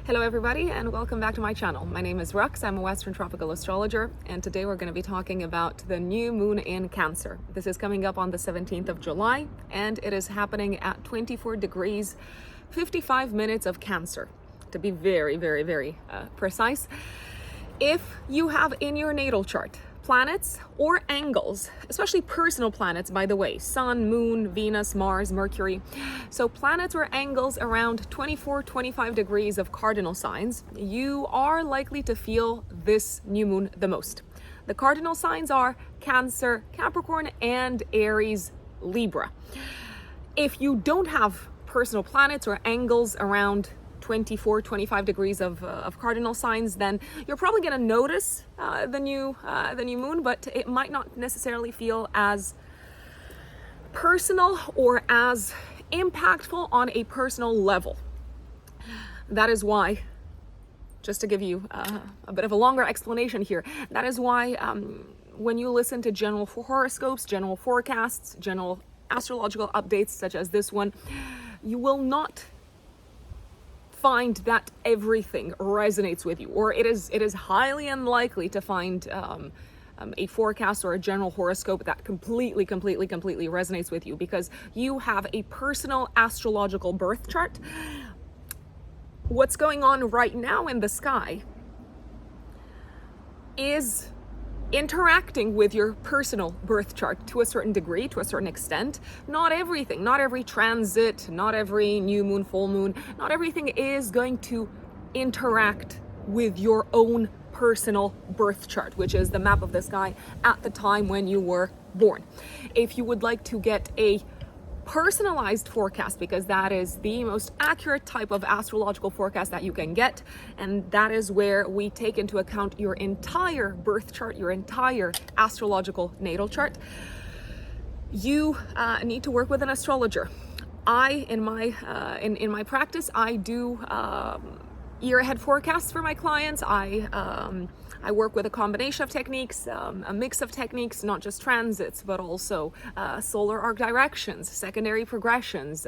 Hello everybody and welcome back to my channel. My name is Rux, I'm a Western tropical astrologer, and today we're going to be talking about the new moon in Cancer. This is coming up on the 17th of July and it is happening at 24 degrees 55 minutes of Cancer, to be very precise. If you have in your natal chart planets or angles, especially personal planets, by the way, Sun, Moon, Venus, Mars, Mercury. So planets or angles around 24-25 degrees of cardinal signs, you are likely to feel this new moon the most. The cardinal signs are Cancer, Capricorn, and Aries, Libra. If you don't have personal planets or angles around 24-25 degrees of cardinal signs, then you're probably going to notice the new moon, but it might not necessarily feel as personal or as impactful on a personal level. That is why, just to give you a bit of a longer explanation here, that is why when you listen to general horoscopes, general forecasts, general astrological updates such as this one, you will not find that everything resonates with you, or it is highly unlikely to find a forecast or a general horoscope that completely resonates with you, because you have a personal astrological birth chart. What's going on right now in the sky is interacting with your personal birth chart to a certain degree, to a certain extent. Not everything, not every transit, not every new moon, full moon, not everything is going to interact with your own personal birth chart, which is the map of the sky at the time when you were born. If you would like to get a personalized forecast, because that is the most accurate type of astrological forecast that you can get, and that is where we take into account your entire birth chart, your entire astrological natal chart, you need to work with an astrologer. In my practice, I do year ahead forecasts for my clients. I work with a combination of techniques, a mix of techniques, not just transits, but also solar arc directions, secondary progressions,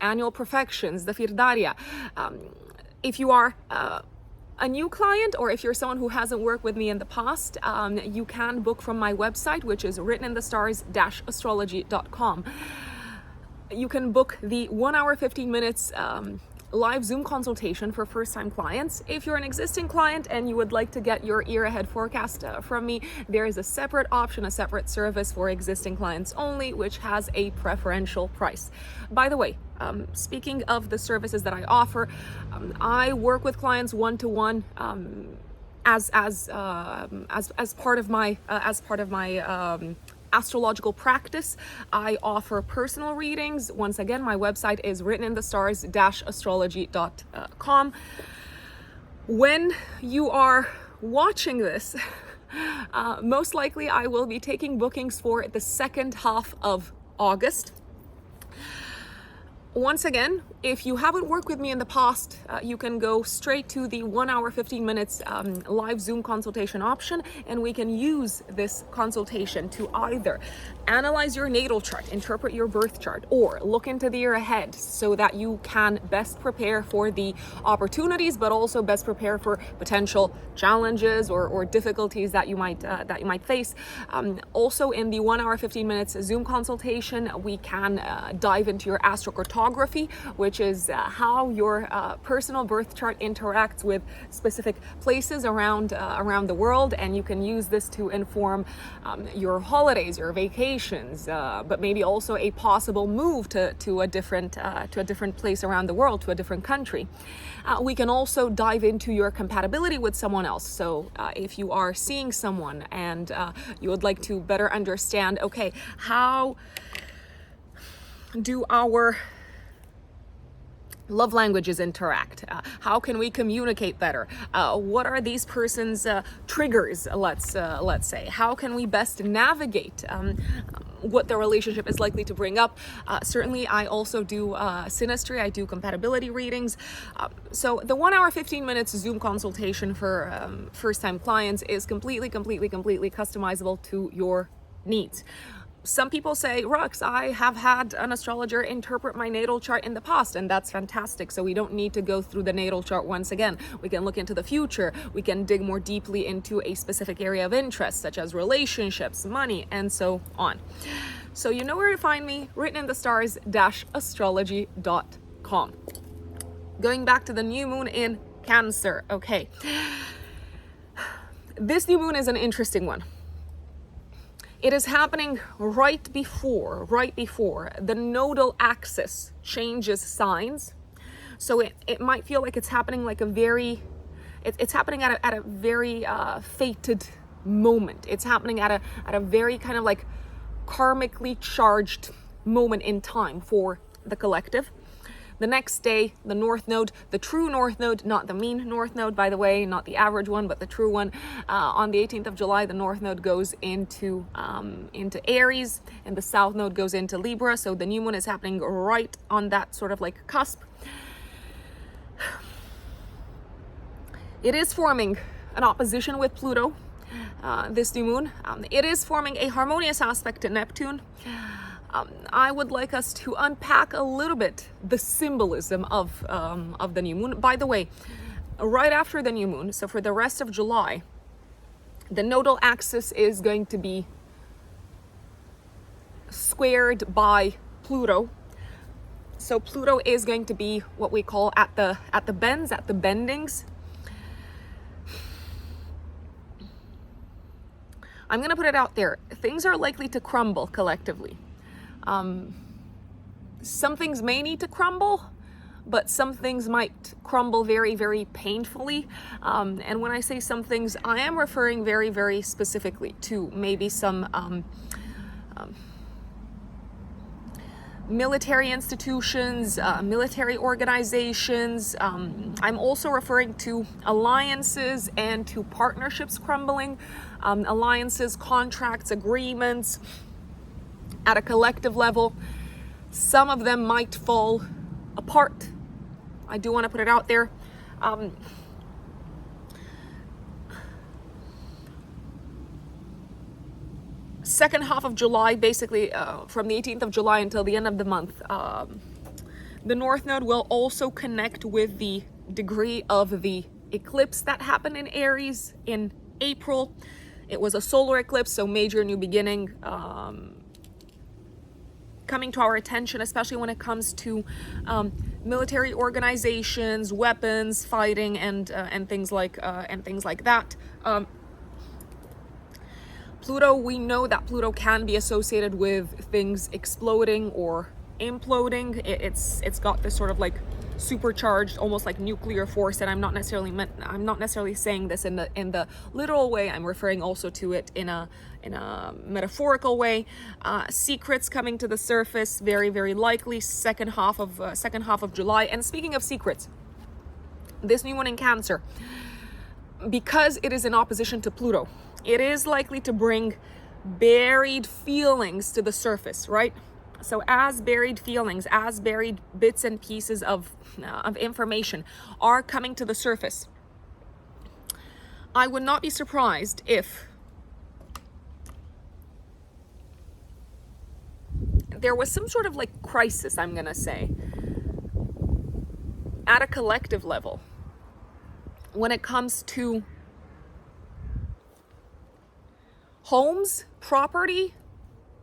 annual perfections, the Firdaria. If you are a new client, or if you're someone who hasn't worked with me in the past, you can book from my website, which is writteninthestars-astrology.com. You can book the 1 hour 15 minutes live Zoom consultation for first-time clients. If you're an existing client and you would like to get your year ahead forecast from me, there is a separate option, a separate service for existing clients only, which has a preferential price. By the way, speaking of the services that I offer, I work with clients one-to-one as part of my astrological practice. I offer personal readings. Once again, my website is writteninthestars-astrology.com. When you are watching this, most likely I will be taking bookings for the second half of August. Once again, if you haven't worked with me in the past, you can go straight to the 1 hour 15 minutes live Zoom consultation option, and we can use this consultation to either analyze your natal chart, interpret your birth chart, or look into the year ahead so that you can best prepare for the opportunities, but also best prepare for potential challenges or difficulties that you might face. Also, in the 1 hour 15 minutes Zoom consultation, we can dive into your astrocartography, which is how your personal birth chart interacts with specific places around the world, and you can use this to inform your holidays, your vacations, but maybe also a possible move to a different place around the world, to a different country. We can also dive into your compatibility with someone else. So if you are seeing someone and you would like to better understand, okay, how do our love languages interact? How can we communicate better? What are these person's triggers, let's say? How can we best navigate what the relationship is likely to bring up? Certainly, I also do synastry, I do compatibility readings. So the 1 hour 15 minutes Zoom consultation for first-time clients is completely customizable to your needs. some people say, Rux, I have had an astrologer interpret my natal chart in the past, and that's fantastic. So we don't need to go through the natal chart once again. We can look into the future. We can dig more deeply into a specific area of interest, such as relationships, money, and so on. So you know where to find me, written in the stars-astrology.com. Going back to the new moon in Cancer. Okay. This new moon is an interesting one. It is happening right before the nodal axis changes signs. So it might feel like it's happening like it's happening at a very fated moment. It's happening at a very kind of like karmically charged moment in time for the collective. The next day, the North Node, the true North Node, not the mean North Node, by the way, not the average one, but the true one. On the 18th of July, the North Node goes into Aries, and the South Node goes into Libra. So the new moon is happening right on that sort of like cusp. It is forming an opposition with Pluto, this new moon. It is forming a harmonious aspect to Neptune. I would like us to unpack a little bit the symbolism of the new moon. By the way, right after the new moon, so for the rest of July, the nodal axis is going to be squared by Pluto. So Pluto is going to be what we call at the bends, at the bendings. I'm going to put it out there. Things are likely to crumble collectively. Some things may need to crumble, but some things might crumble very, very painfully. And when I say some things, I am referring very, very specifically to maybe some military institutions, military organizations. I'm also referring to alliances and to partnerships crumbling, alliances, contracts, agreements at a collective level. Some of them might fall apart. I do want to put it out there. Second half of July, basically from the 18th of July until the end of the month, the North Node will also connect with the degree of the eclipse that happened in Aries in April. It was a solar eclipse, so major new beginning coming to our attention, especially when it comes to military organizations, weapons, fighting, and things like that. Pluto, we know that Pluto can be associated with things exploding or imploding. It's got this sort of like supercharged, almost like nuclear force, and I'm not necessarily saying this in the literal way. I'm referring also to it in a metaphorical way. Secrets coming to the surface, very, very likely second half of July. And speaking of secrets, this new one in Cancer, because it is in opposition to Pluto, it is likely to bring buried feelings to the surface, right? So as buried feelings, as buried bits and pieces of information are coming to the surface, I would not be surprised if there was some sort of like crisis, I'm gonna say, at a collective level when it comes to homes, property,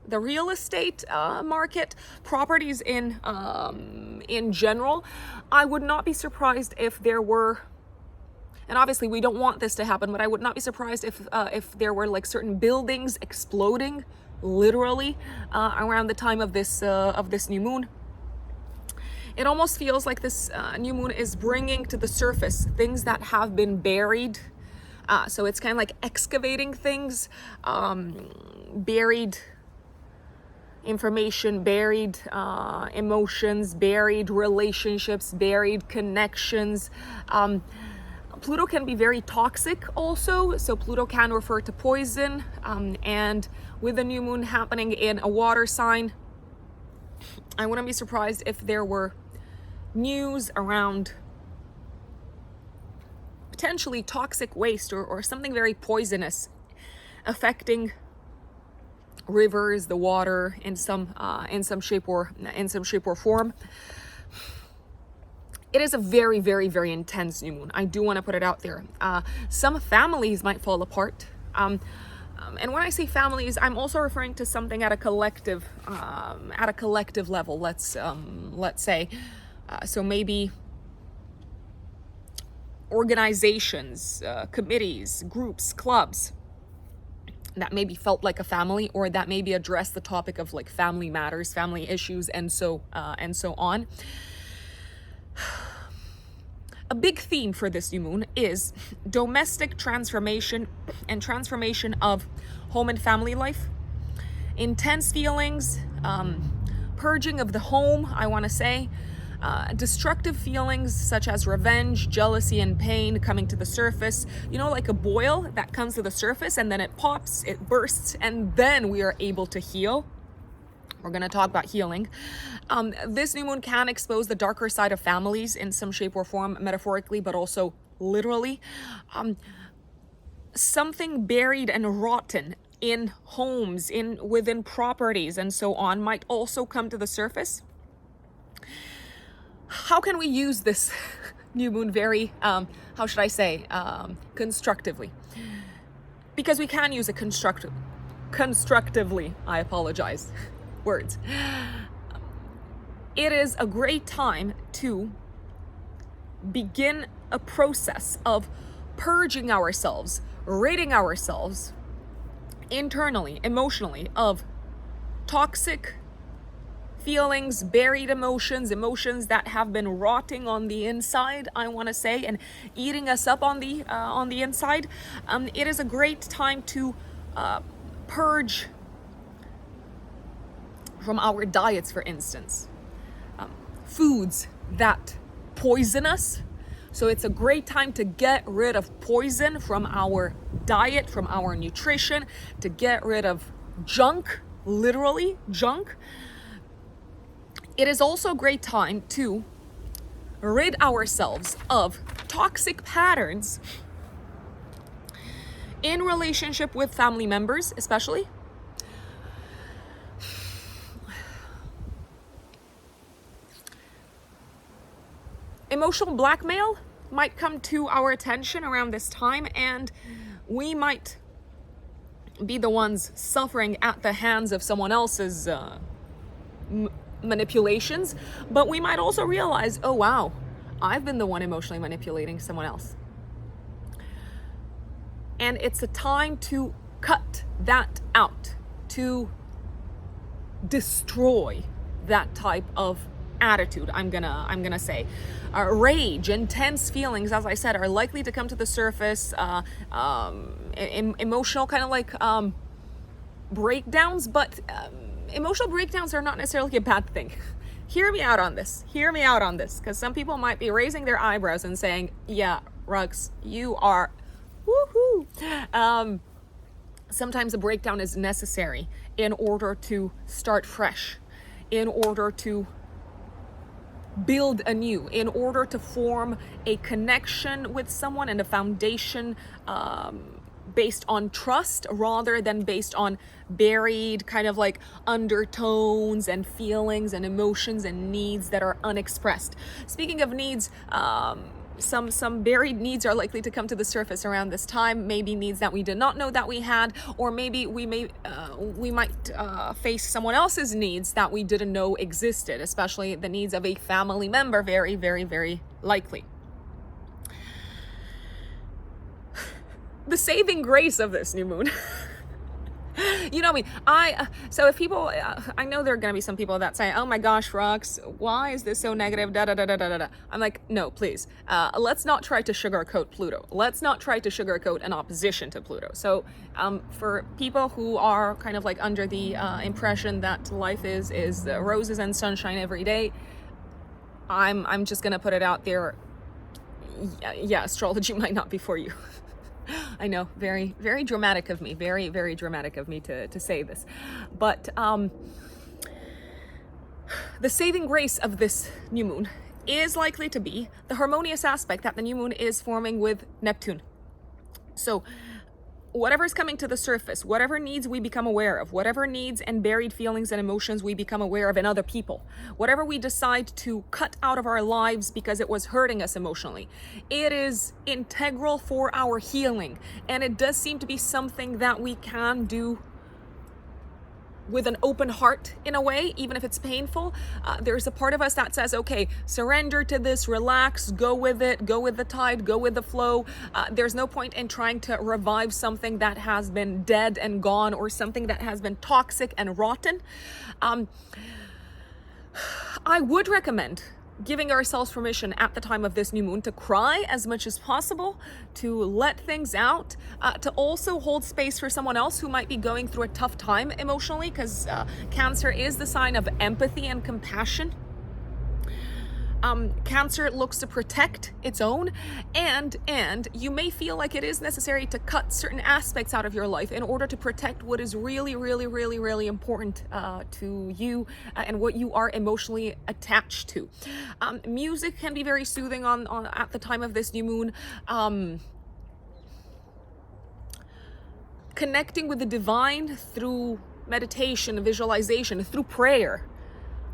the real estate market, properties in general. I would not be surprised if there were, and obviously we don't want this to happen, but I would not be surprised if there were like certain buildings exploding, literally, around the time of this new moon. It almost feels like this new moon is bringing to the surface things that have been buried. So it's kind of like excavating things, buried information, buried emotions, buried relationships, buried connections. Pluto can be very toxic also, so Pluto can refer to poison, and with the new moon happening in a water sign, I wouldn't be surprised if there were news around potentially toxic waste or something very poisonous affecting rivers, the water in some shape or form. It is a very, very, very intense new moon. I do want to put it out there. Some families might fall apart. And when I say families, I'm also referring to something at a collective level. Let's say, so maybe organizations, committees, groups, clubs that maybe felt like a family, or that maybe address the topic of like family matters, family issues, and so on. A big theme for this new moon is domestic transformation and transformation of home and family life. Intense feelings, purging of the home, I want to say. Destructive feelings such as revenge, jealousy, and pain coming to the surface. You know, like a boil that comes to the surface and then it pops, it bursts, and then we are able to heal. We're going to talk about healing. This new moon can expose the darker side of families in some shape or form, metaphorically, but also literally. Something buried and rotten in homes, within properties, and so on might also come to the surface. How can we use this new moon very, constructively? Because we can use it constructively. I apologize. Words. It is a great time to begin a process of purging ourselves, ridding ourselves internally, emotionally, of toxic feelings, buried emotions that have been rotting on the inside, I want to say, and eating us up on the inside. It is a great time to purge from our diets, for instance, foods that poison us. So it's a great time to get rid of poison from our diet, from our nutrition, to get rid of junk, literally junk. It is also a great time to rid ourselves of toxic patterns in relationship with family members, especially. Emotional blackmail might come to our attention around this time, and we might be the ones suffering at the hands of someone else's manipulations, but we might also realize, oh wow, I've been the one emotionally manipulating someone else. And it's a time to cut that out, to destroy that type of attitude. I'm gonna say rage, intense feelings, as I said, are likely to come to the surface. Emotional kind of like breakdowns, but emotional breakdowns are not necessarily a bad thing. Hear me out on this, because some people might be raising their eyebrows and saying, yeah, Rux, you are woohoo. Sometimes a breakdown is necessary in order to start fresh, in order to build anew, in order to form a connection with someone and a foundation based on trust rather than based on buried kind of like undertones and feelings and emotions and needs that are unexpressed. Speaking of needs, some buried needs are likely to come to the surface around this time. Maybe needs that we did not know that we had, or maybe we might face someone else's needs that we didn't know existed, especially the needs of a family member. Very, very, very likely. The saving grace of this new moon. You know me. So if people, I know there are going to be some people that say, oh my gosh, Rox, why is this so negative? Da da da da da da. I'm like, no, please. Let's not try to sugarcoat Pluto. Let's not try to sugarcoat an opposition to Pluto. So for people who are kind of like under the impression that life is roses and sunshine every day, I'm just going to put it out there. Yeah, astrology might not be for you. I know, very, very dramatic of me, very, very dramatic of me to say this. But the saving grace of this new moon is likely to be the harmonious aspect that the new moon is forming with Neptune. So whatever's coming to the surface, whatever needs we become aware of, whatever needs and buried feelings and emotions we become aware of in other people, whatever we decide to cut out of our lives because it was hurting us emotionally, it is integral for our healing. And it does seem to be something that we can do with an open heart in a way, even if it's painful. There's a part of us that says, okay, surrender to this, relax, go with it, go with the tide, go with the flow. There's no point in trying to revive something that has been dead and gone, or something that has been toxic and rotten. I would recommend giving ourselves permission at the time of this new moon to cry as much as possible, to let things out, to also hold space for someone else who might be going through a tough time emotionally, because Cancer is the sign of empathy and compassion. Cancer looks to protect its own, and you may feel like it is necessary to cut certain aspects out of your life in order to protect what is really, really, really, really important to you and what you are emotionally attached to. Music can be very soothing on at the time of this new moon. Connecting with the divine through meditation, visualization, through prayer.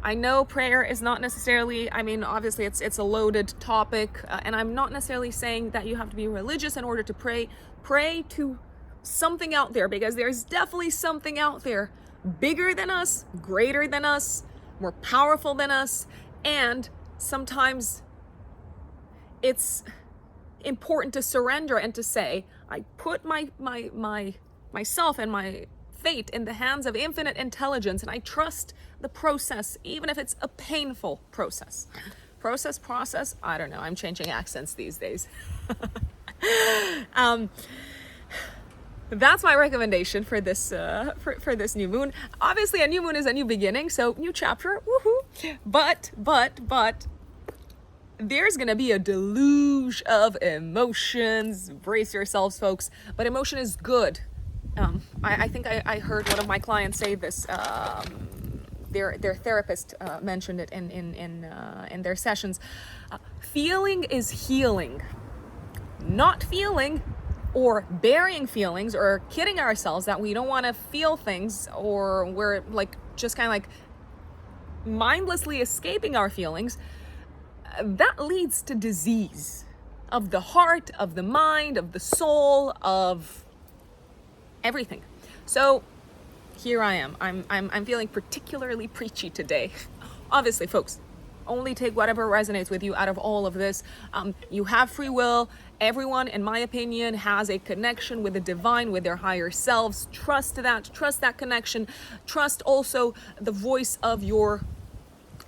I know prayer is not necessarily, I mean, obviously it's a loaded topic, and I'm not necessarily saying that you have to be religious in order to pray. Pray to something out there, because there's definitely something out there bigger than us, greater than us, more powerful than us, and sometimes it's important to surrender and to say, I put myself and my fate in the hands of infinite intelligence, and I trust the process, even if it's a painful process. Process, I don't know, I'm changing accents these days. That's my recommendation for this for this new moon. Obviously a new moon is a new beginning, so new chapter, woohoo. But there's gonna be a deluge of emotions. Brace yourselves, folks. But emotion is good. I think I heard one of my clients say this. Their therapist mentioned it in their sessions. Feeling is healing. Not feeling or burying feelings or kidding ourselves that we don't want to feel things, or we're like just kind of like mindlessly escaping our feelings, that leads to disease of the heart, of the mind, of the soul, of everything. So here I am. I'm feeling particularly preachy today. Obviously, folks, only take whatever resonates with you out of all of this. You have free will. Everyone, in my opinion, has a connection with the divine, with their higher selves. Trust that connection. Trust also the voice of your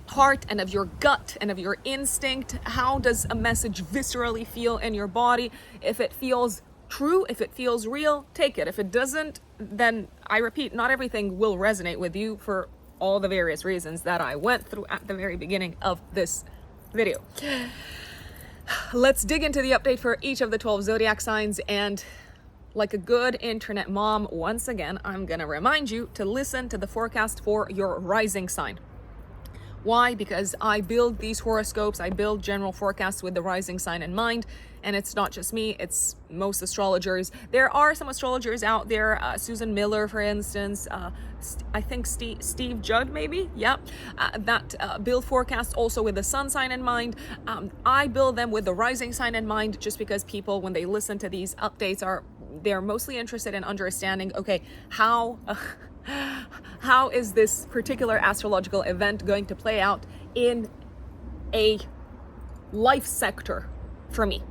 heart and of your gut and of your instinct. How does a message viscerally feel in your body? If it feels true, if it feels real, take it. If it doesn't, then I repeat, not everything will resonate with you for all the various reasons that I went through at the very beginning of this video. Let's dig into the update for each of the 12 zodiac signs, and like a good internet mom, once again, I'm gonna remind you to listen to the forecast for your rising sign. Why? Because I build these horoscopes, I build general forecasts with the rising sign in mind, and it's not just me, it's most astrologers. There are some astrologers out there, Susan Miller, for instance, I think Steve Judd, maybe, that build forecasts also with the sun sign in mind. I build them with the rising sign in mind, just because people, when they listen to these updates, they're mostly interested in understanding, okay, how is this particular astrological event going to play out in a life sector for me?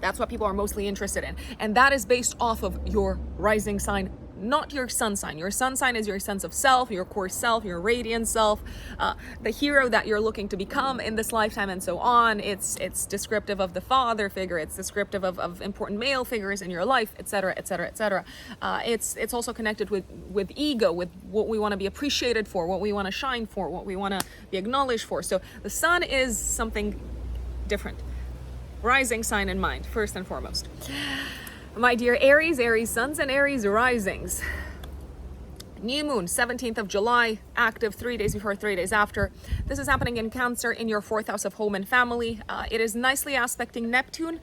That's what people are mostly interested in. And that is based off of your rising sign, not your sun sign. Your sun sign is your sense of self, your core self, your radiant self, the hero that you're looking to become in this lifetime, and so on. It's descriptive of the father figure. It's descriptive of important male figures in your life, etc., etc., etc. It's also connected with ego, with what we want to be appreciated for, what we want to shine for, what we want to be acknowledged for. So the sun is something different. Rising sign in mind, first and foremost. My dear Aries, Aries suns and Aries risings. New moon, 17th of July, active 3 days before, 3 days after. This is happening in Cancer in your 4th house of home and family. It is nicely aspecting Neptune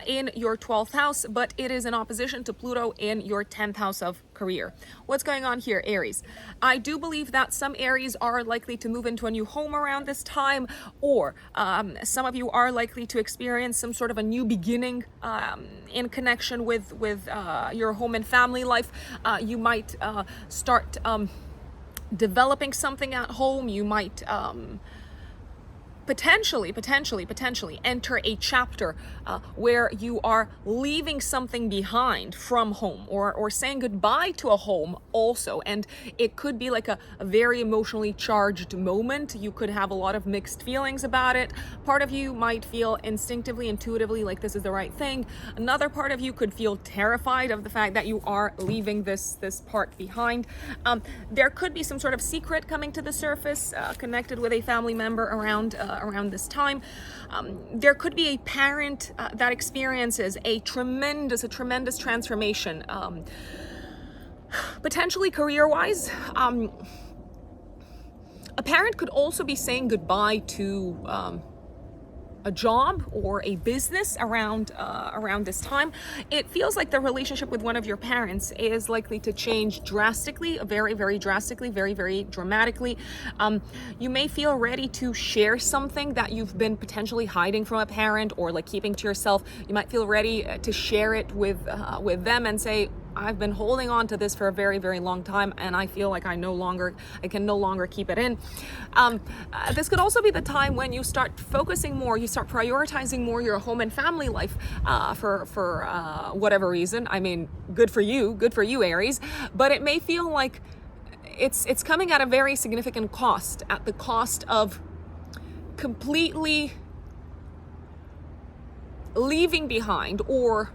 in your 12th house, but it is in opposition to Pluto in your 10th house of career. What's going on here, Aries? I do believe that some Aries are likely to move into a new home around this time, or some of you are likely to experience some sort of a new beginning in connection with your home and family life. You might start developing something at home. You might potentially enter a chapter where you are leaving something behind from home, or saying goodbye to a home also. And it could be like a very emotionally charged moment. You could have a lot of mixed feelings about it. Part of you might feel instinctively, intuitively like this is the right thing. Another part of you could feel terrified of the fact that you are leaving this part behind. There could be some sort of secret coming to the surface connected with a family member around this time. There could be a parent that experiences a tremendous transformation, potentially career-wise. A parent could also be saying goodbye to a job or a business around this time. It feels like the relationship with one of your parents is likely to change drastically, very drastically, very dramatically. You may feel ready to share something that you've been potentially hiding from a parent, or like keeping to yourself. You might feel ready to share it with them and say, I've been holding on to this for a very long time, and I feel like I can no longer keep it in. This could also be the time when you start focusing more, you start prioritizing more your home and family life for whatever reason. I mean, good for you, Aries. But it may feel like it's coming at a very significant cost, at the cost of completely leaving behind or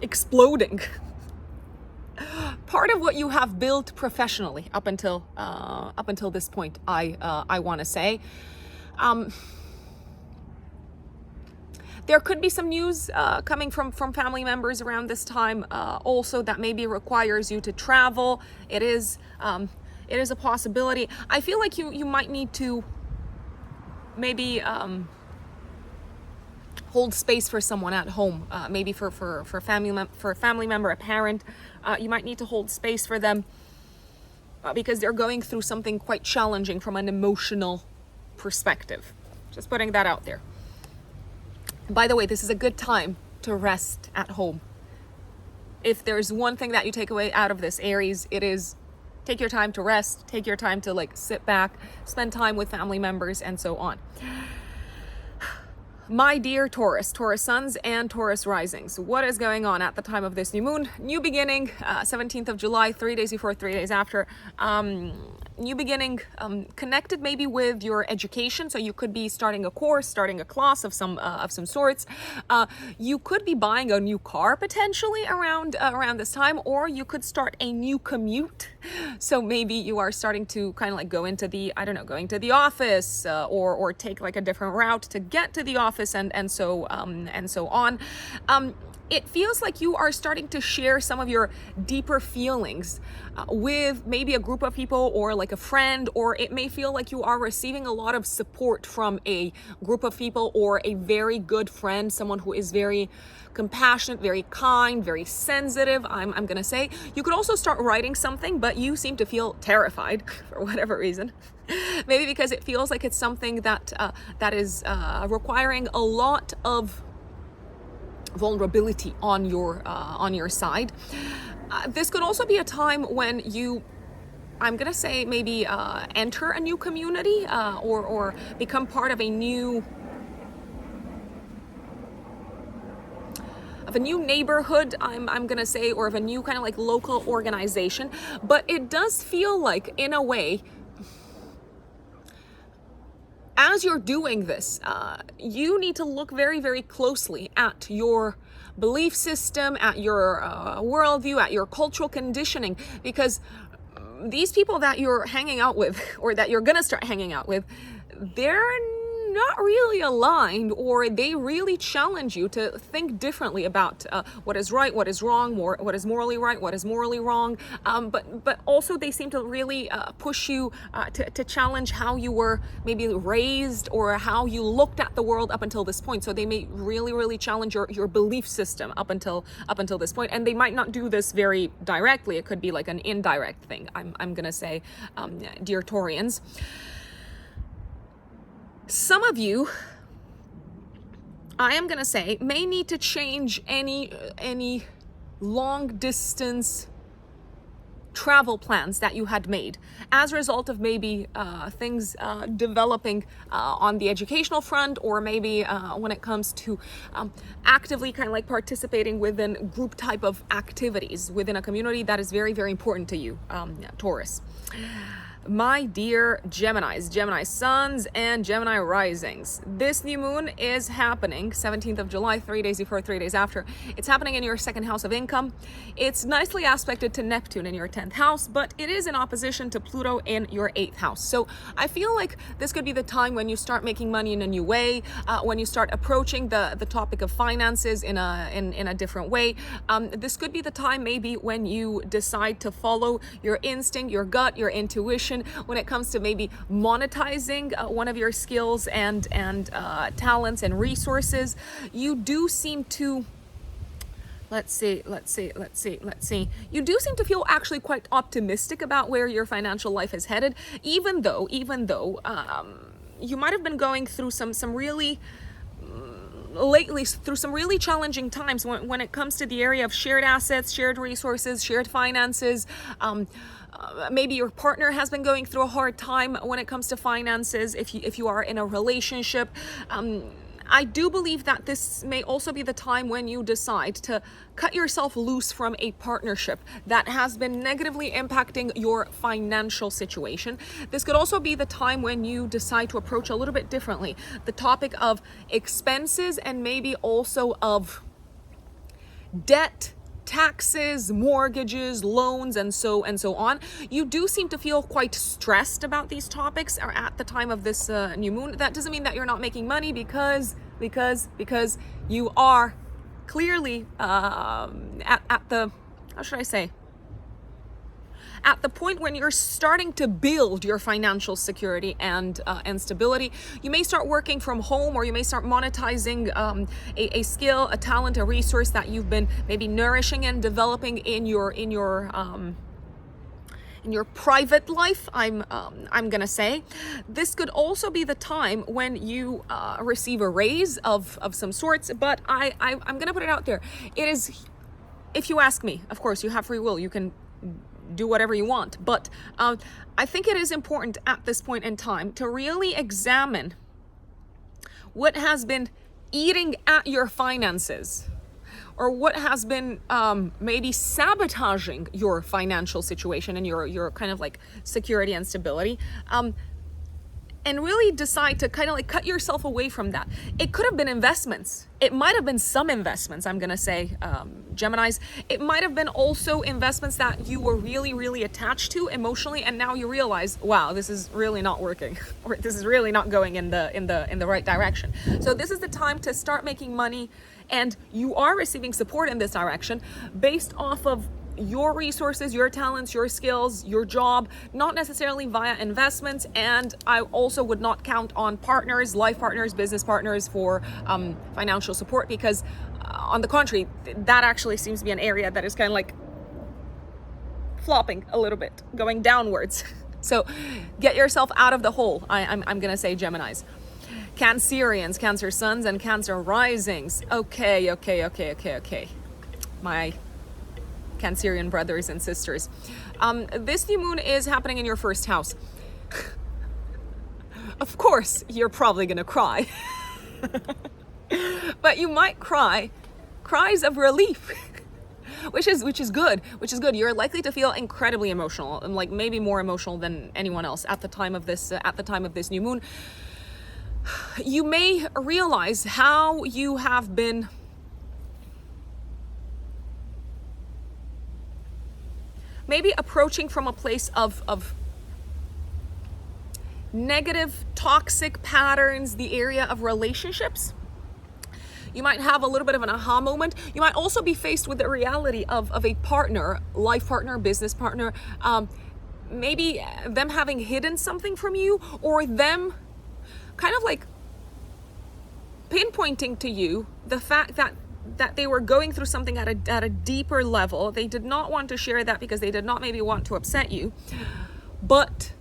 exploding part of what you have built professionally up until this point. I want to say there could be some news coming from family members around this time also that maybe requires you to travel. It is a possibility. I feel like you might need to maybe hold space for someone at home, maybe for a family member, a parent. You might need to hold space for them because they're going through something quite challenging from an emotional perspective. Just putting that out there. By the way, this is a good time to rest at home. If there's one thing that you take away out of this, Aries, it is take your time to rest, take your time to sit back, spend time with family members, and so on. My dear Taurus suns and Taurus risings, what is going on at the time of this new moon? New beginning, 17th of July, 3 days before, 3 days after. New beginning connected maybe with your education. So you could be starting a course, starting a class of some sorts. You could be buying a new car potentially around this time, or you could start a new commute. So maybe you are starting to kind of going to the, going to the office, or take a different route to get to the office, and so on. It feels like you are starting to share some of your deeper feelings with maybe a group of people, or a friend, or it may feel like you are receiving a lot of support from a group of people, or a very good friend, someone who is very compassionate, very kind, very sensitive. I'm gonna say you could also start writing something, but you seem to feel terrified for whatever reason. Maybe because it feels like it's something that is requiring a lot of vulnerability on your side. This could also be a time when you, I'm gonna say, maybe enter a new community, or become part of a new neighborhood, I'm gonna say, or of a new kind of local organization. But it does feel like, in a way, as you're doing this, you need to look very closely at your belief system, at your worldview, at your cultural conditioning, because these people that you're hanging out with, or that you're gonna start hanging out with, they're not really aligned, or they really challenge you to think differently about what is right, what is wrong, what is morally right, what is morally wrong. But also they seem to really push you to challenge how you were maybe raised or how you looked at the world up until this point. So they may really challenge your belief system up until this point, and they might not do this very directly. It could be like an indirect thing. I'm gonna say, dear Taurians. Some of you, I am gonna say, may need to change any long distance travel plans that you had made as a result of maybe things developing on the educational front, or maybe when it comes to actively kind of like participating within group type of activities within a community that is very important to you, Taurus. My dear Geminis, Gemini suns and Gemini risings, this new moon is happening 17th of July, 3 days before, 3 days after. It's happening in your second house of income. It's nicely aspected to Neptune in your 10th house, but it is in opposition to Pluto in your 8th house. So I feel like this could be the time when you start making money in a new way, when you start approaching the topic of finances in a different way. This could be the time maybe when you decide to follow your instinct, your gut, your intuition, when it comes to maybe monetizing one of your skills and talents and resources. You do seem to, let's see. You do seem to feel actually quite optimistic about where your financial life is headed, even though you might have been going through some really lately through some really challenging times when it comes to the area of shared assets, shared resources, shared finances. Maybe your partner has been going through a hard time when it comes to finances. If you are in a relationship, I do believe that this may also be the time when you decide to cut yourself loose from a partnership that has been negatively impacting your financial situation. This could also be the time when you decide to approach a little bit differently the topic of expenses, and maybe also of debt, taxes, mortgages, loans, and so on. You do seem to feel quite stressed about these topics at the time of this new moon. That doesn't mean that you're not making money, because you are clearly at the, how should I say, at the point when you're starting to build your financial security and stability. You may start working from home, or you may start monetizing a skill, a talent, a resource that you've been maybe nourishing and developing in your private life. I'm gonna say this could also be the time when you receive a raise of some sorts. But I'm gonna put it out there. It is, if you ask me, of course you have free will. You can do whatever you want, but I think it is important at this point in time to really examine what has been eating at your finances, or what has been maybe sabotaging your financial situation and your kind of like security and stability, and really decide to kind of like cut yourself away from that. It could have been investments. It might have been some investments, I'm gonna say, Geminis. It might have been also investments that you were really attached to emotionally, and now you realize, wow, this is really not working, or this is really not going in the right direction. So this is the time to start making money, and you are receiving support in this direction based off of your resources, your talents, your skills, your job, not necessarily via investments. And I also would not count on partners, life partners, business partners for financial support, because on the contrary, that actually seems to be an area that is kind of like flopping a little bit, going downwards. So get yourself out of the hole, I'm gonna say, Geminis. Cancerians, Cancer suns and Cancer risings. Okay. My Cancerian brothers and sisters. This new moon is happening in your first house. Of course, you're probably gonna cry. But you might cry cries of relief. which is good. You're likely to feel incredibly emotional, and like maybe more emotional than anyone else at the time of this new moon. You may realize how you have been maybe approaching from a place of negative, toxic patterns, the area of relationships. You might have a little bit of an aha moment. You might also be faced with the reality of a partner, life partner, business partner, maybe them having hidden something from you, or them kind of like pinpointing to you the fact that they were going through something at a deeper level. They did not want to share that because they did not maybe want to upset you, but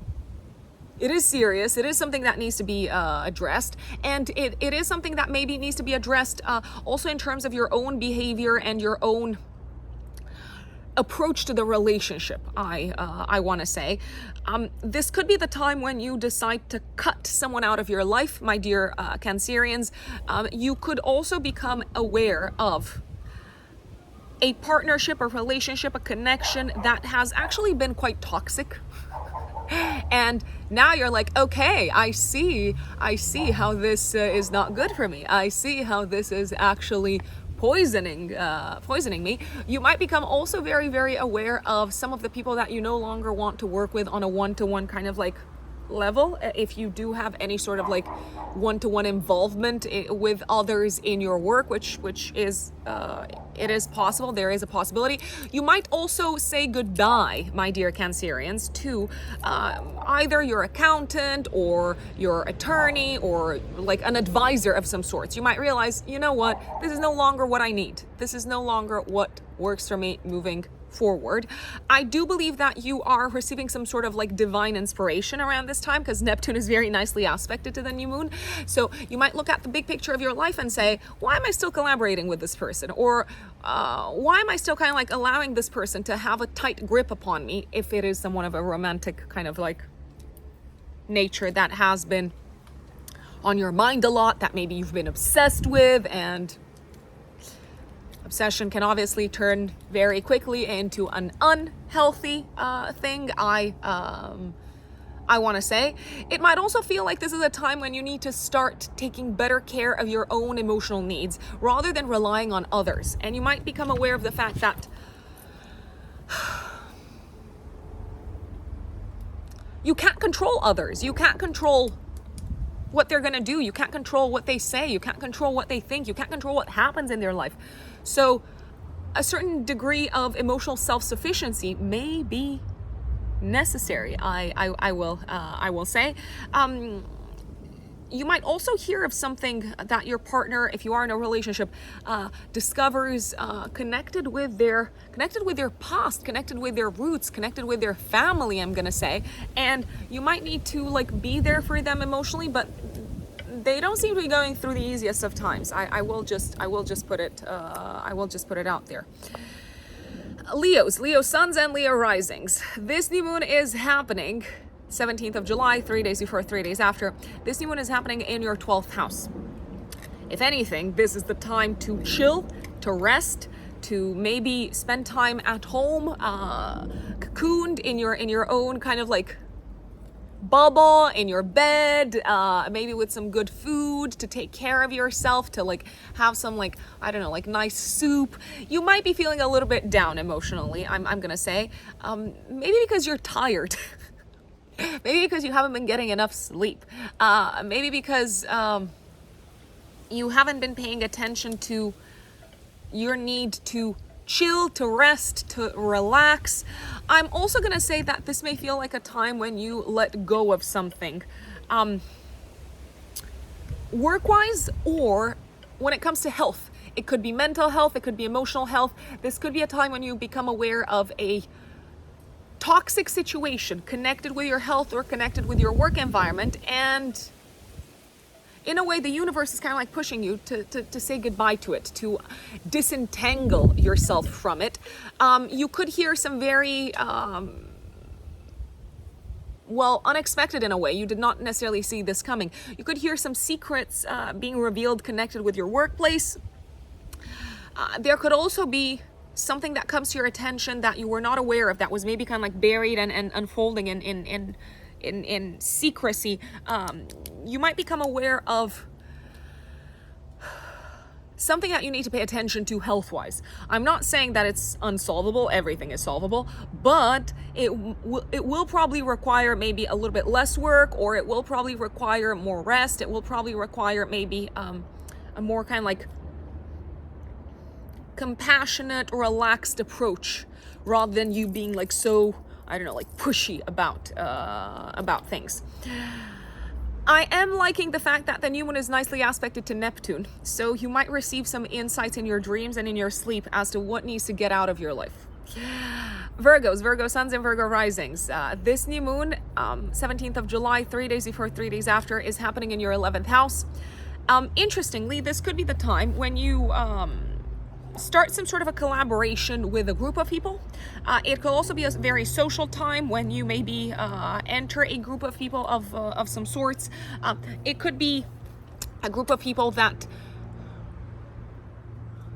it is serious. It is something that needs to be addressed, and it is something that maybe needs to be addressed also in terms of your own behavior and your own approach to the relationship. I want to say this could be the time when you decide to cut someone out of your life, my dear Cancerians. You could also become aware of a partnership, a relationship, a connection that has actually been quite toxic. And now you're like, okay, I see how this is not good for me. I see how this is actually poisoning me. You might become also very, very aware of some of the people that you no longer want to work with on a one-to-one kind of like level. If you do have any sort of like one-to-one involvement with others in your work, which is it is possible, there is a possibility. You might also say goodbye, my dear Cancerians, to either your accountant or your attorney or like an advisor of some sorts. You might realize, you know what, this is no longer what I need. This is no longer what works for me moving forward. I do believe that you are receiving some sort of like divine inspiration around this time, because Neptune is very nicely aspected to the new moon. So you might look at the big picture of your life and say, why am I still collaborating with this person? Or why am I still kind of like allowing this person to have a tight grip upon me, if it is someone of a romantic kind of like nature that has been on your mind a lot, that maybe you've been obsessed with. And obsession can obviously turn very quickly into an unhealthy thing. I want to say it might also feel like this is a time when you need to start taking better care of your own emotional needs rather than relying on others. And you might become aware of the fact that you can't control others. You can't control what they're going to do. You can't control what they say. You can't control what they think. You can't control what happens in their life. So a certain degree of emotional self-sufficiency may be necessary. I will say. You might also hear of something that your partner, if you are in a relationship, discovers connected with their past, connected with their roots, connected with their family, I'm gonna say. And you might need to like be there for them emotionally, but they don't seem to be going through the easiest of times. I will just put it out there. Leo suns and Leo risings. This new moon is happening 17th of July, 3 days before, 3 days after. This new moon is happening in your 12th house. If anything, this is the time to chill, to rest, to maybe spend time at home, cocooned in your own kind of like bubble, in your bed, maybe with some good food, to take care of yourself, to like have some like, I don't know, like nice soup. You might be feeling a little bit down emotionally, I'm gonna say, maybe because you're tired. Maybe because you haven't been getting enough sleep. Maybe because you haven't been paying attention to your need to chill, to rest, to relax. I'm also going to say that this may feel like a time when you let go of something. Work-wise, or when it comes to health. It could be mental health, it could be emotional health. This could be a time when you become aware of a toxic situation connected with your health or connected with your work environment, and in a way the universe is kind of like pushing you to say goodbye to it, to disentangle yourself from it. You could hear some very unexpected in a way. You did not necessarily see this coming. You could hear some secrets being revealed connected with your workplace. There could also be something that comes to your attention that you were not aware of, that was maybe kind of like buried and unfolding in secrecy. You might become aware of something that you need to pay attention to health-wise. I'm not saying that it's unsolvable, everything is solvable, but it will probably require maybe a little bit less work, or it will probably require more rest. It will probably require maybe a more kind of like compassionate, relaxed approach, rather than you being like so, I don't know, like pushy about things. I am liking the fact that the new moon is nicely aspected to Neptune, so you might receive some insights in your dreams and in your sleep as to what needs to get out of your life. Virgos, Virgo suns and Virgo risings. This new moon, 17th of July, 3 days before, 3 days after, is happening in your 11th house. Interestingly, this could be the time when you start some sort of a collaboration with a group of people. It could also be a very social time when you maybe enter a group of people of some sorts. It could be a group of people that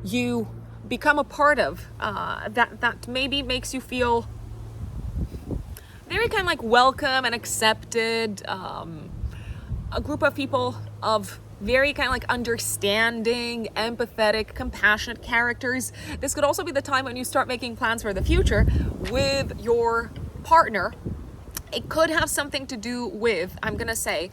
you become a part of, that maybe makes you feel very kind of like welcome and accepted. A group of people of very kind of like understanding, empathetic, compassionate characters. This could also be the time when you start making plans for the future with your partner. It could have something to do with, I'm gonna say,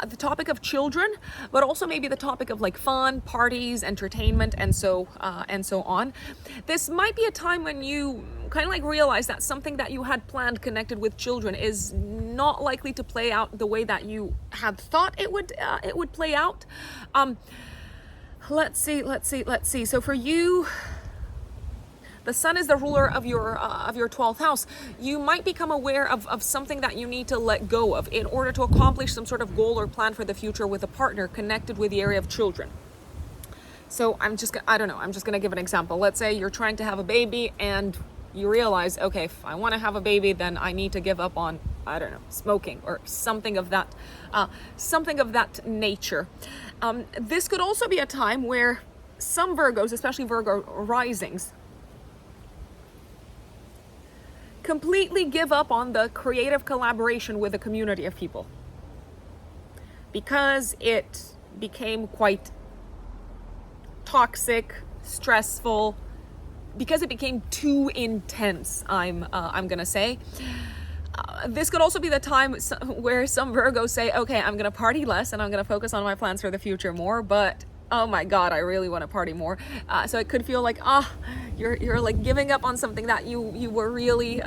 the topic of children, but also maybe the topic of like fun, parties, entertainment, and so on. This might be a time when you kind of like realize that something that you had planned connected with children is not likely to play out the way that you had thought it would play out. Let's see. So for you, the sun is the ruler of your 12th house. You might become aware of something that you need to let go of in order to accomplish some sort of goal or plan for the future with a partner connected with the area of children. So I'm just gonna give an example. Let's say you're trying to have a baby and you realize, okay, if I want to have a baby, then I need to give up on, I don't know, smoking or something of that nature. This could also be a time where some Virgos, especially Virgo risings, completely give up on the creative collaboration with a community of people because it became quite toxic, stressful, because it became too intense, I'm gonna say. This could also be the time where some Virgos say, okay, I'm gonna party less and I'm gonna focus on my plans for the future more, but oh my God, I really want to party more. So it could feel like, you're like giving up on something that you were really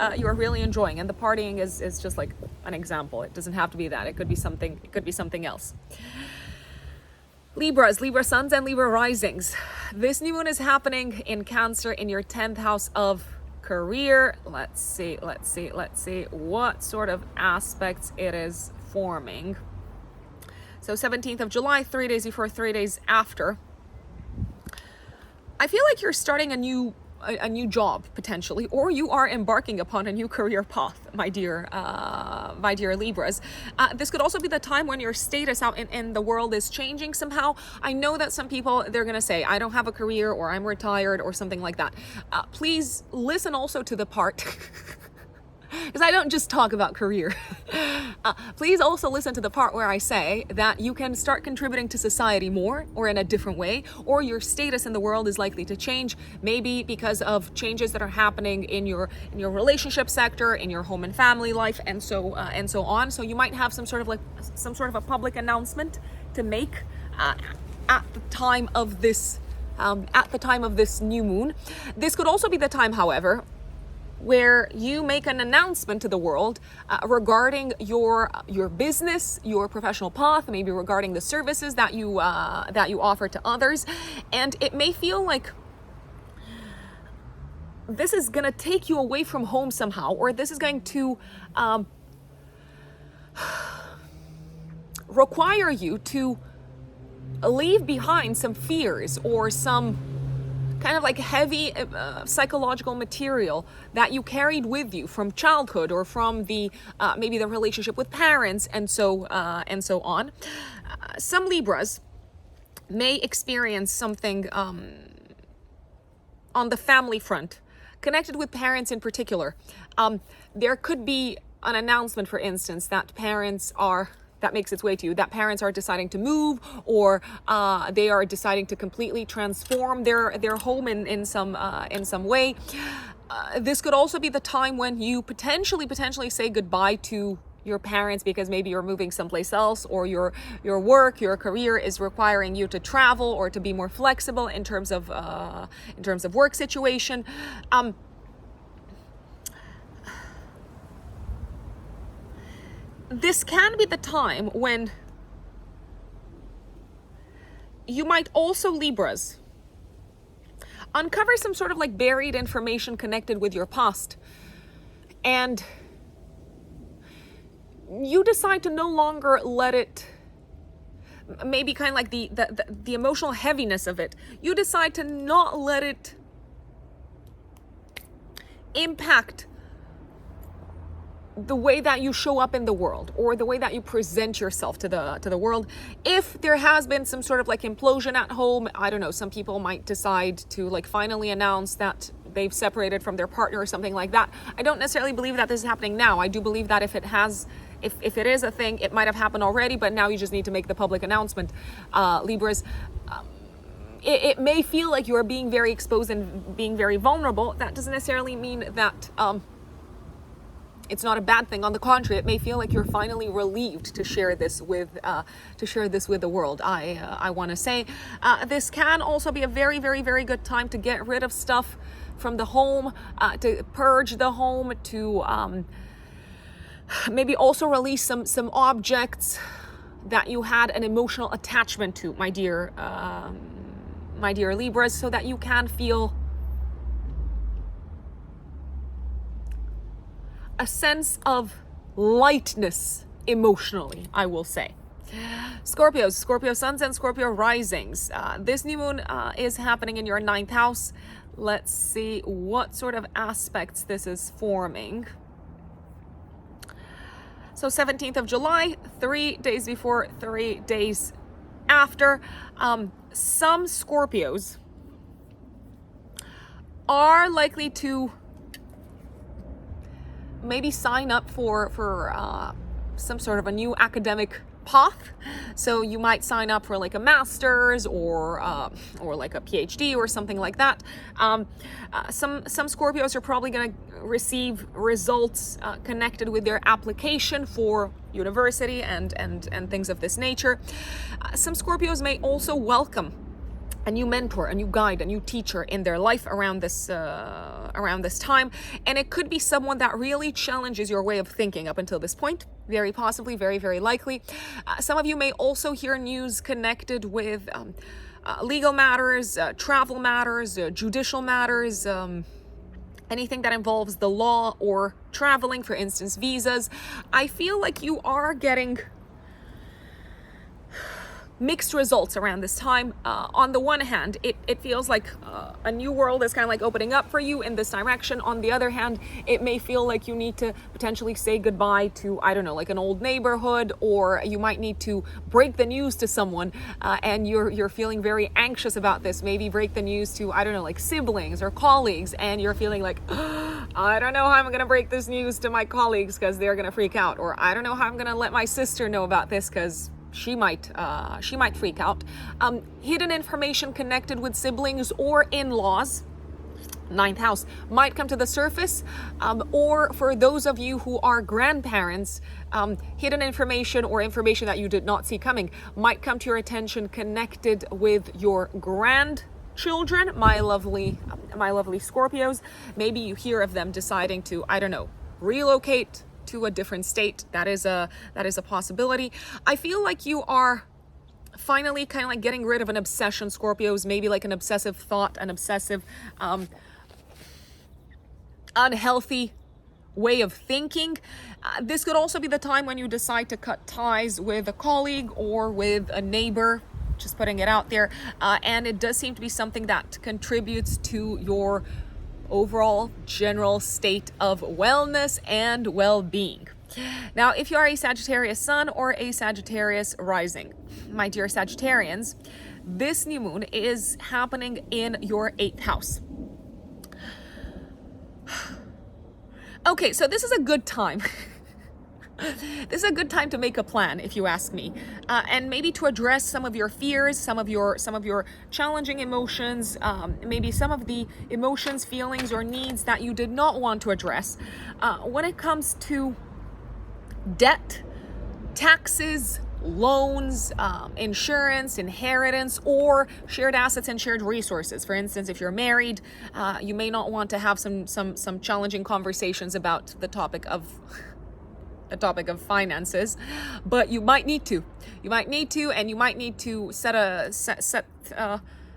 enjoying, and the partying is just like an example. It doesn't have to be that. It could be something else. Libras, Libra suns and Libra risings. This new moon is happening in Cancer in your 10th house of career. Let's see what sort of aspects it is forming. So 17th of July, 3 days before, 3 days after. I feel like you're starting a new job potentially, or you are embarking upon a new career path, my dear Libras. This could also be the time when your status out in the world is changing somehow. I know that some people, they're gonna say, I don't have a career, or I'm retired, or something like that. Please listen also to the part because I don't just talk about career. Please also listen to the part where I say that you can start contributing to society more, or in a different way, or your status in the world is likely to change, maybe because of changes that are happening in your relationship sector, in your home and family life, and so on. So you might have some sort of a public announcement to make at the time of this new moon. This could also be the time, however, where you make an announcement to the world regarding your business, your professional path, maybe regarding the services that you offer to others, and it may feel like this is gonna take you away from home somehow, or this is going to require you to leave behind some fears or some kind of like heavy psychological material that you carried with you from childhood, or from the maybe the relationship with parents, and so on. Some Libras may experience something on the family front, connected with parents in particular. There could be an announcement, for instance, that parents are that makes its way to you, that parents are deciding to move, or they are deciding to completely transform their home in some way. This could also be the time when you potentially say goodbye to your parents, because maybe you're moving someplace else, or your work, your career is requiring you to travel or to be more flexible in terms of work situation. This can be the time when you might also, Libras, uncover some sort of like buried information connected with your past, and you decide to no longer let it, maybe kind of like the emotional heaviness of it, you decide to not let it impact the way that you show up in the world, or the way that you present yourself to the world. If there has been some sort of like implosion at home, I don't know, some people might decide to like finally announce that they've separated from their partner or something like that. I don't necessarily believe that this is happening now. I do believe that if it is a thing, it might have happened already, but now you just need to make the public announcement. Libras, it may feel like you're being very exposed and being very vulnerable. That doesn't necessarily mean that it's not a bad thing. On the contrary, it may feel like you're finally relieved to share this with the world. I want to say this can also be a very, very, very good time to get rid of stuff from the home, to purge the home, to maybe also release some objects that you had an emotional attachment to, my dear Libras, so that you can feel a sense of lightness emotionally, I will say. Scorpios, Scorpio suns and Scorpio risings. This new moon is happening in your 9th house. Let's see what sort of aspects this is forming. So 17th of July, 3 days before, 3 days after. Some Scorpios are likely to maybe sign up for some sort of a new academic path. So you might sign up for like a master's or like a PhD or something like that. Some Scorpios are probably going to receive results connected with their application for university and things of this nature. Some Scorpios may also welcome a new mentor, a new guide, a new teacher in their life around this time, and it could be someone that really challenges your way of thinking up until this point. Very possibly, very, very likely. Some of you may also hear news connected with legal matters, travel matters, judicial matters, anything that involves the law or traveling, for instance, visas. I feel like you are getting mixed results around this time. On the one hand, it feels like a new world is kind of like opening up for you in this direction. On the other hand, it may feel like you need to potentially say goodbye to, I don't know, like an old neighborhood, or you might need to break the news to someone, and you're feeling very anxious about this. Maybe break the news to, I don't know, like siblings or colleagues, and you're feeling like, I don't know how I'm gonna break this news to my colleagues because they're gonna freak out, or I don't know how I'm gonna let my sister know about this because she might freak out. Hidden information connected with siblings or in-laws, 9th house, might come to the surface, or for those of you who are grandparents, hidden information or information that you did not see coming might come to your attention connected with your grandchildren, my lovely Scorpios. Maybe you hear of them deciding to, I don't know, relocate to a different state. That is a possibility. I feel like you are finally kind of like getting rid of an obsession, Scorpios, maybe like an obsessive thought, an obsessive unhealthy way of thinking. This could also be the time when you decide to cut ties with a colleague or with a neighbor, just putting it out there, and it does seem to be something that contributes to your overall general state of wellness and well-being. Now, if you are a Sagittarius sun or a Sagittarius rising, my dear Sagittarians, this new moon is happening in your 8th house. Okay, so this is a good time This is a good time to make a plan, if you ask me, and maybe to address some of your fears, some of your challenging emotions, maybe some of the emotions, feelings, or needs that you did not want to address. When it comes to debt, taxes, loans, insurance, inheritance, or shared assets and shared resources. For instance, if you're married, you may not want to have some challenging conversations about the topic of finances, but you might need to. And you might need to set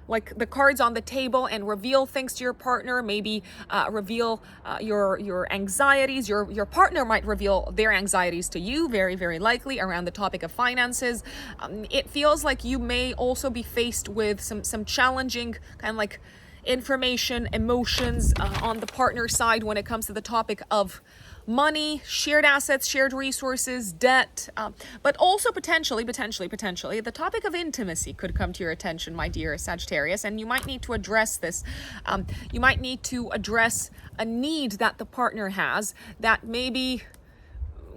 like the cards on the table and reveal things to your partner. Maybe reveal your anxieties. Your partner might reveal their anxieties to you, very, very likely, around the topic of finances. It feels like you may also be faced with some challenging kind of like information, emotions on the partner side when it comes to the topic of money, shared assets, shared resources, debt, but also potentially, the topic of intimacy could come to your attention, my dear Sagittarius, and you might need to address this. You might need to address a need that the partner has that maybe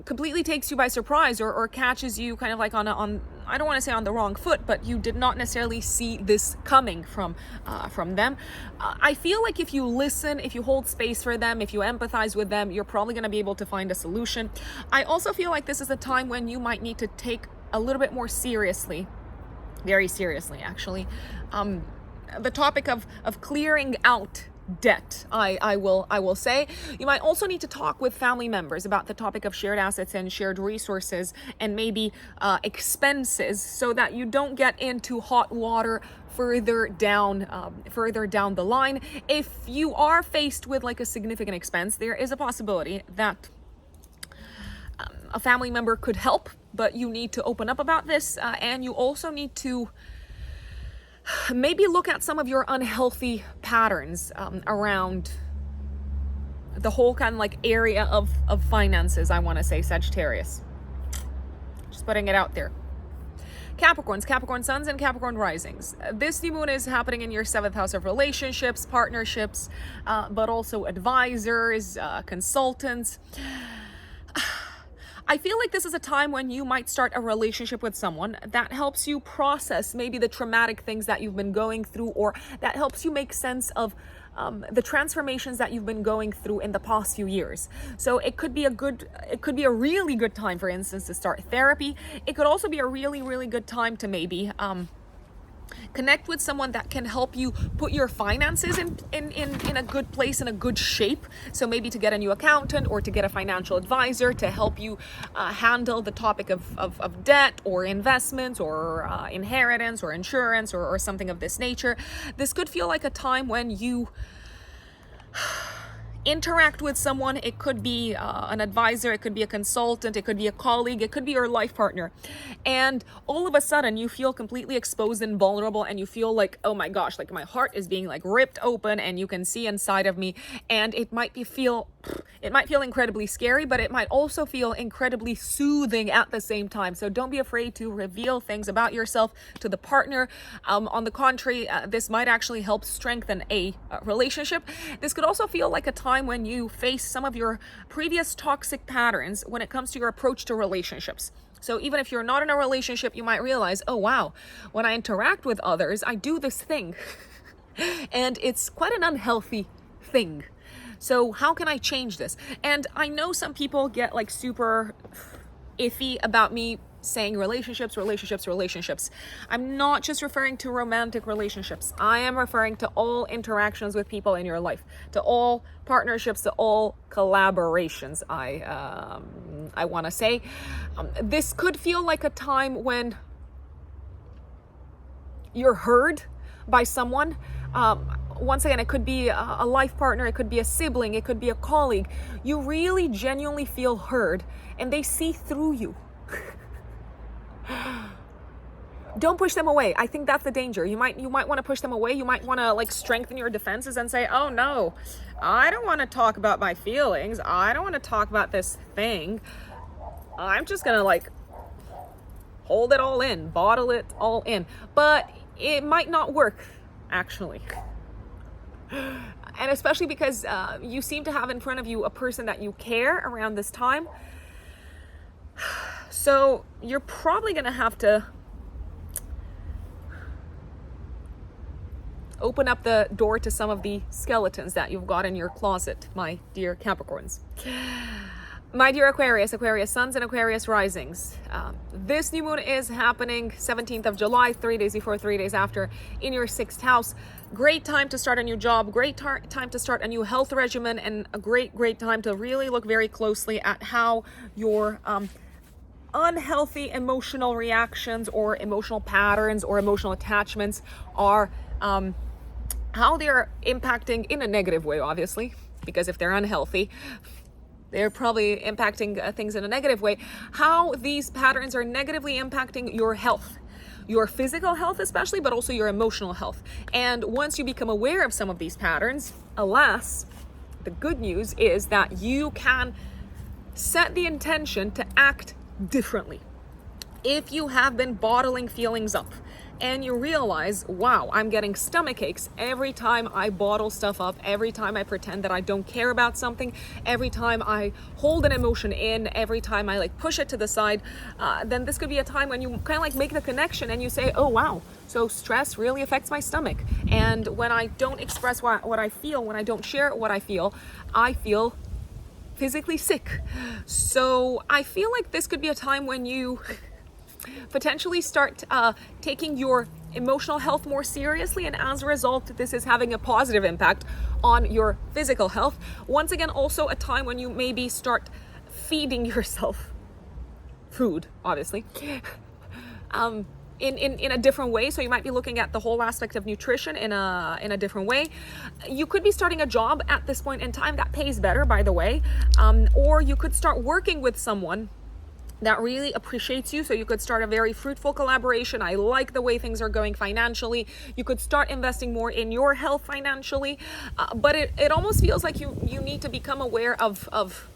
completely takes you by surprise or catches you kind of like on I don't want to say on the wrong foot, but you did not necessarily see this coming from them. I feel like if you listen, if you hold space for them, if you empathize with them, you're probably going to be able to find a solution. I also feel like this is a time when you might need to take a little bit more seriously, very seriously actually, the topic of clearing out debt. I will say you might also need to talk with family members about the topic of shared assets and shared resources, and maybe expenses, so that you don't get into hot water further down the line. If you are faced with like a significant expense, there is a possibility that a family member could help, but you need to open up about this, and you also need to maybe look at some of your unhealthy patterns around the whole kind of like area of finances, I want to say, Sagittarius. Just putting it out there. Capricorns, Capricorn suns, and Capricorn risings. This new moon is happening in your 7th house of relationships, partnerships, but also advisors, consultants. I feel like this is a time when you might start a relationship with someone that helps you process maybe the traumatic things that you've been going through, or that helps you make sense of the transformations that you've been going through in the past few years. So it could be a really good time, for instance, to start therapy. It could also be a really, really good time to maybe connect with someone that can help you put your finances in a good place, in a good shape. So maybe to get a new accountant or to get a financial advisor to help you handle the topic of debt or investments or inheritance or insurance or something of this nature. This could feel like a time when you interact with someone. It could be an advisor, it could be a consultant, it could be a colleague, it could be your life partner, and all of a sudden you feel completely exposed and vulnerable, and you feel like, oh my gosh, like my heart is being like ripped open and you can see inside of me. And it might feel incredibly scary, but it might also feel incredibly soothing at the same time. So don't be afraid to reveal things about yourself to the partner. On the contrary, this might actually help strengthen a relationship. This could also feel like a time when you face some of your previous toxic patterns when it comes to your approach to relationships. So even if you're not in a relationship, you might realize, oh wow, when I interact with others, I do this thing and it's quite an unhealthy thing. So how can I change this? And I know some people get like super iffy about me saying relationships. I'm not just referring to romantic relationships. I am referring to all interactions with people in your life, to all partnerships, to all collaborations. I want to say this could feel like a time when you're heard by someone. Once again, it could be a life partner, it could be a sibling, it could be a colleague. You really genuinely feel heard and they see through you. Don't push them away. I think that's the danger. You might want to push them away. You might want to like strengthen your defenses and say, oh no, I don't want to talk about my feelings. I don't want to talk about this thing. I'm just going to like hold it all in, bottle it all in. But it might not work, actually. And especially because you seem to have in front of you a person that you care around this time. So you're probably going to have to open up the door to some of the skeletons that you've got in your closet, my dear Capricorns. My dear Aquarius, Aquarius suns and Aquarius risings. This new moon is happening 17th of July, 3 days before, 3 days after, in your 6th house. Great time to start a new job, great time to start a new health regimen, and a great time to really look very closely at how your unhealthy emotional reactions or emotional patterns or emotional attachments are, how they're impacting in a negative way, obviously, because if they're unhealthy, they're probably impacting things in a negative way. How these patterns are negatively impacting your health, your physical health especially, but also your emotional health. And once you become aware of some of these patterns, alas, the good news is that you can set the intention to act differently. If you have been bottling feelings up and you realize, wow, I'm getting stomach aches every time I bottle stuff up, every time I pretend that I don't care about something, every time I hold an emotion in, every time I push it to the side, then this could be a time when you kind of make the connection and you say, oh wow, so stress really affects my stomach. And when I don't express what I feel, when I don't share what I feel physically sick. So I feel like this could be a time when you potentially start taking your emotional health more seriously, and as a result, this is having a positive impact on your physical health. Once again, also a time when you maybe start feeding yourself food, obviously, in a different way. So you might be looking at the whole aspect of nutrition in a different way. You could be starting a job at this point in time that pays better, by the way, or you could start working with someone that really appreciates you. So you could start a very fruitful collaboration. I like the way things are going financially. You could start investing more in your health financially, but it almost feels like you need to become aware of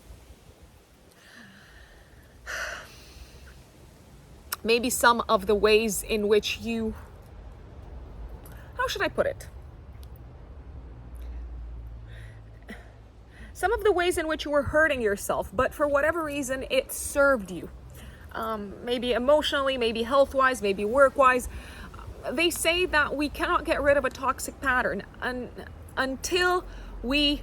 maybe some of the ways in which you, how should I put it? Some of the ways in which you were hurting yourself, but for whatever reason, it served you. Maybe emotionally, maybe health-wise, maybe work-wise. They say that we cannot get rid of a toxic pattern until we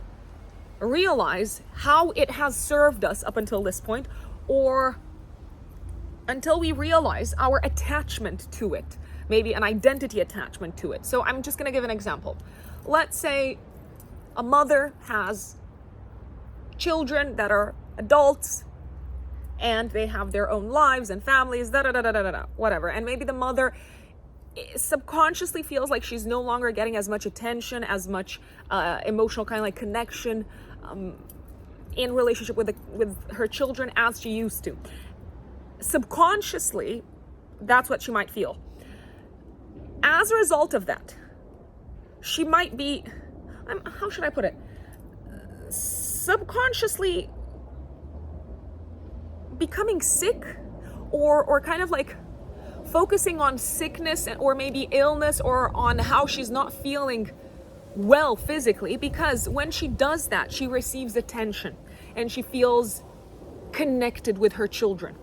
realize how it has served us up until this point, or until we realize our attachment to it, maybe an identity attachment to it. So I'm just going to give an example. Let's say a mother has children that are adults and they have their own lives and families, whatever. And maybe the mother subconsciously feels like she's no longer getting as much attention, as much emotional connection in relationship with her children as she used to. Subconsciously, that's what she might feel. As a result of that, she might be, how should I put it? Subconsciously becoming sick, or focusing on sickness or maybe illness, or on how she's not feeling well physically, because when she does that, she receives attention and she feels connected with her children.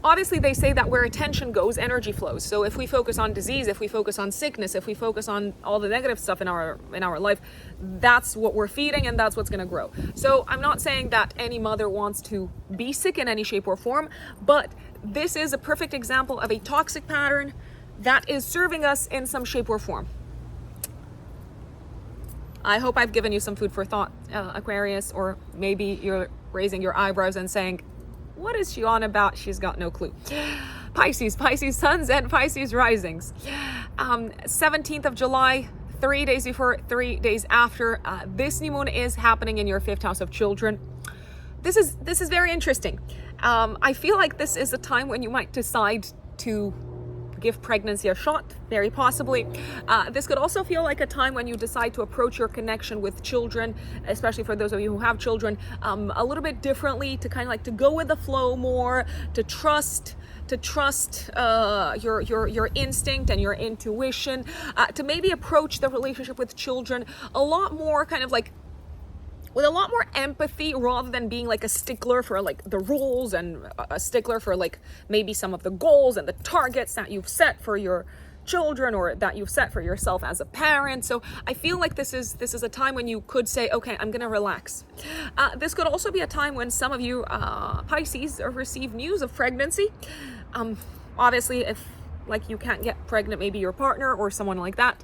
Obviously, they say that where attention goes, energy flows. So if we focus on disease, if we focus on sickness, if we focus on all the negative stuff in our life, that's what we're feeding and that's what's going to grow. So I'm not saying that any mother wants to be sick in any shape or form, but this is a perfect example of a toxic pattern that is serving us in some shape or form. I hope I've given you some food for thought, Aquarius, or maybe you're raising your eyebrows and saying, what is she on about? She's got no clue. Pisces suns and Pisces risings. 17th of July, 3 days before, 3 days after. This new moon is happening in your 5th house of children. This is very interesting. I feel like this is a time when you might decide to give pregnancy a shot, very possibly. This could also feel like a time when you decide to approach your connection with children, especially for those of you who have children, a little bit differently, to to go with the flow more, to trust your instinct and your intuition, to maybe approach the relationship with children a lot more with a lot more empathy, rather than being like a stickler for like the rules and a stickler for like maybe some of the goals and the targets that you've set for your children or that you've set for yourself as a parent. So I feel like this is a time when you could say, okay, I'm gonna relax. This could also be a time when some of you Pisces receive news of pregnancy. Obviously, if like you can't get pregnant, maybe your partner or someone like that,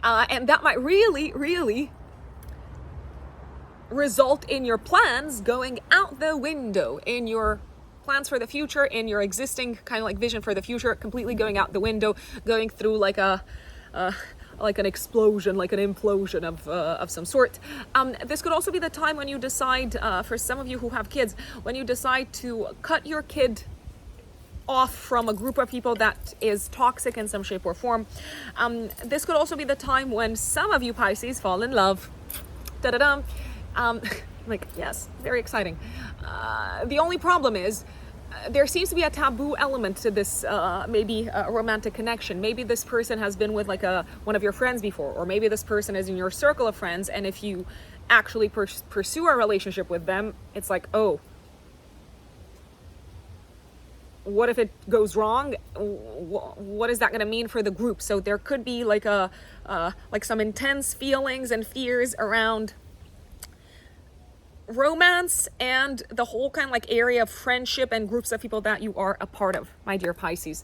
and that might really result in your plans going out the window, in your plans for the future, in your existing kind of like vision for the future, completely going out the window, going through like a like an explosion, like an implosion of some sort. This could also be the time when you decide, for some of you who have kids, when you decide to cut your kid off from a group of people that is toxic in some shape or form. This could also be the time when some of you Pisces fall in love. Da-da-dum. Like, yes, very exciting. The only problem is there seems to be a taboo element to this, maybe a romantic connection. Maybe this person has been with like one of your friends before, or maybe this person is in your circle of friends, and if you actually pursue a relationship with them, it's like, oh, what if it goes wrong? What is that going to mean for the group? So there could be like like some intense feelings and fears around romance and the whole kind of like area of friendship and groups of people that you are a part of, my dear Pisces.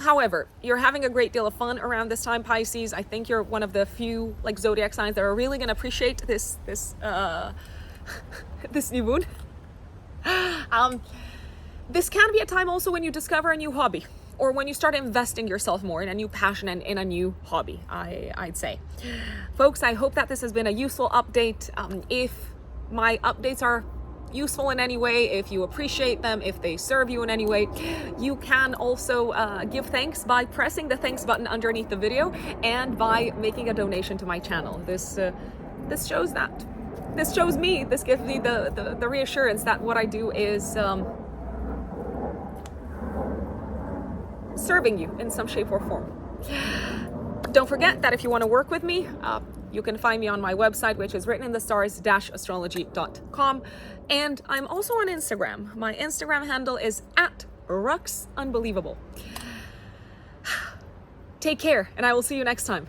However, you're having a great deal of fun around this time, Pisces. I think you're one of the few like zodiac signs that are really going to appreciate this this new moon. This can be a time also when you discover a new hobby, or when you start investing yourself more in a new passion and in a new hobby, I'd say. Folks, I hope that this has been a useful update. If my updates are useful in any way, if you appreciate them, if they serve you in any way, you can also give thanks by pressing the thanks button underneath the video and by making a donation to my channel. This shows that. This shows me, this gives me the reassurance that what I do is serving you in some shape or form. Don't forget that if you want to work with me, you can find me on my website, which is written in the stars-astrology.com. And I'm also on Instagram. My Instagram handle is @ruxunbelievable. Take care, and I will see you next time.